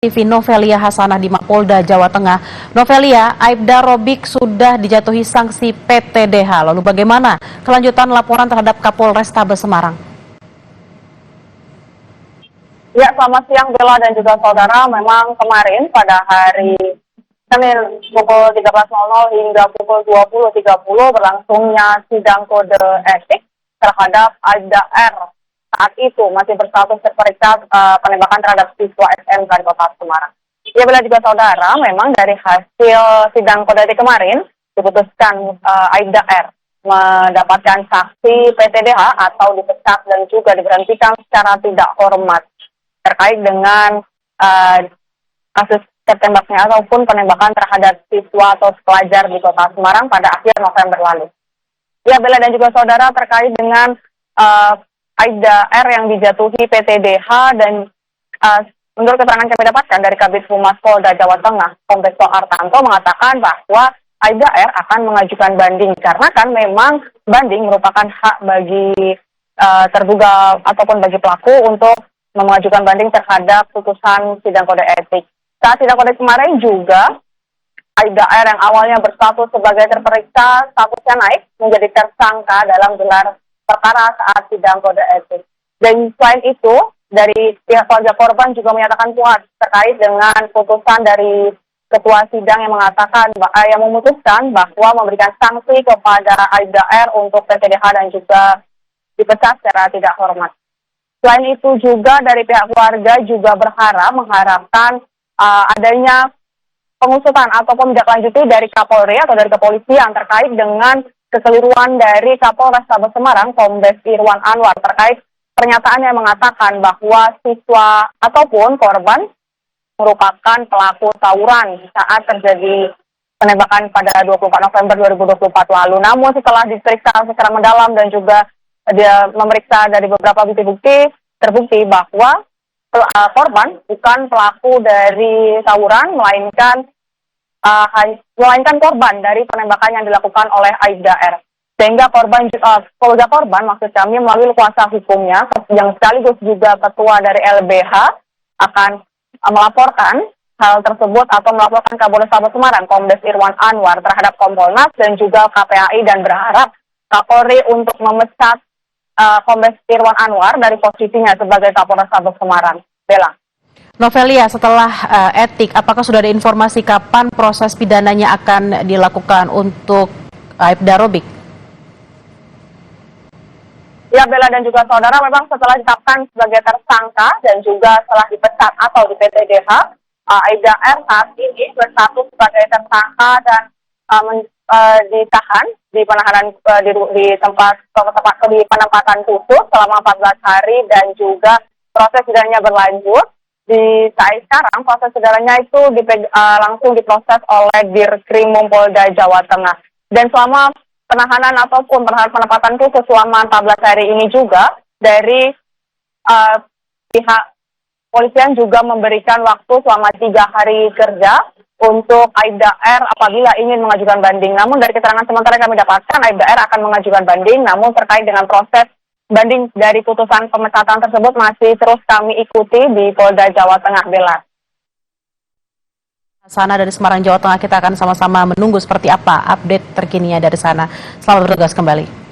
TV Novelia Hasanah di Mapolda, Jawa Tengah. Novelia, Aibda Robik sudah dijatuhi sanksi PTDH. Lalu bagaimana kelanjutan laporan terhadap Kapolrestabes Semarang? Ya, selamat siang Bella dan juga saudara. Memang kemarin pada hari Senin pukul 13.00 hingga pukul 20.30 berlangsungnya sidang kode etik terhadap Aibda R. Saat itu masih berstatus terperiksa penembakan terhadap siswa SMK di Kota Semarang. Ya, Bella juga saudara, memang dari hasil sidang kode etik kemarin diputuskan Aibda R mendapatkan sanksi PTDH atau dipecat dan juga diberhentikan secara tidak hormat terkait dengan kasus tertembaknya ataupun penembakan terhadap siswa atau pelajar di Kota Semarang pada akhir November lalu. Ya, Bella dan juga saudara, terkait dengan Aibda R yang dijatuhi PTDH dan menurut keterangan kami dapatkan dari Kabid Humas Polda Jawa Tengah, Kombes Pol Artanto mengatakan bahwa Aibda R akan mengajukan banding karena kan memang banding merupakan hak bagi terduga ataupun bagi pelaku untuk mengajukan banding terhadap putusan sidang kode etik. Saat sidang kode kemarin juga Aibda R yang awalnya berstatus sebagai terperiksa statusnya naik menjadi tersangka dalam gelar perkara saat sidang kode etik. Dan selain itu, dari pihak keluarga korban juga menyatakan puas terkait dengan putusan dari ketua sidang yang mengatakan yang memutuskan bahwa memberikan sanksi kepada Aibda R untuk PTDH dan juga dipecat secara tidak hormat. Selain itu juga dari pihak keluarga juga mengharapkan adanya pengusutan ataupun ditindaklanjuti dari Kapolri atau dari kepolisian terkait dengan kekeliruan dari Kapolrestabes Semarang, Kombes Irwan Anwar, terkait pernyataan yang mengatakan bahwa siswa ataupun korban merupakan pelaku tawuran saat terjadi penembakan pada 24 November 2024 lalu. Namun setelah diperiksa secara mendalam dan juga dia memeriksa dari beberapa bukti-bukti, terbukti bahwa korban bukan pelaku dari tawuran, melainkan korban dari penembakan yang dilakukan oleh Aibda R. Sehingga keluarga korban maksud kami melalui kuasa hukumnya yang sekaligus juga ketua dari LBH akan melaporkan hal tersebut atau melaporkan Kapolrestabes Semarang Kombes Irwan Anwar terhadap Kompolnas dan juga KPAI dan berharap Kapolri untuk memecat Kombes Irwan Anwar dari posisinya sebagai Kapolrestabes Semarang. Bella. Novelia, setelah etik, apakah sudah ada informasi kapan proses pidananya akan dilakukan untuk Aibda Robik? Ya, Bella dan juga saudara, memang setelah ditetapkan sebagai tersangka dan juga setelah dipecat atau di PTDH, Aibda R saat ini berstatus sebagai tersangka dan ditahan di penahanan di penempatan khusus selama 14 hari dan juga proses sidangnya berlanjut. Di saat sekarang proses sidangannya itu langsung diproses oleh Dirkrimum Polda Jawa Tengah. Dan selama penahanan ataupun penempatan khusus selama 14 hari ini juga dari pihak polisian juga memberikan waktu selama 3 hari kerja untuk Aibda R apabila ingin mengajukan banding. Namun dari keterangan sementara yang kami dapatkan, Aibda R akan mengajukan banding, namun terkait dengan proses banding dari putusan pemecatan tersebut masih terus kami ikuti di Polda Jawa Tengah, Bella. Sana dari Semarang, Jawa Tengah, kita akan sama-sama menunggu seperti apa update terkininya dari sana. Selamat bertugas kembali.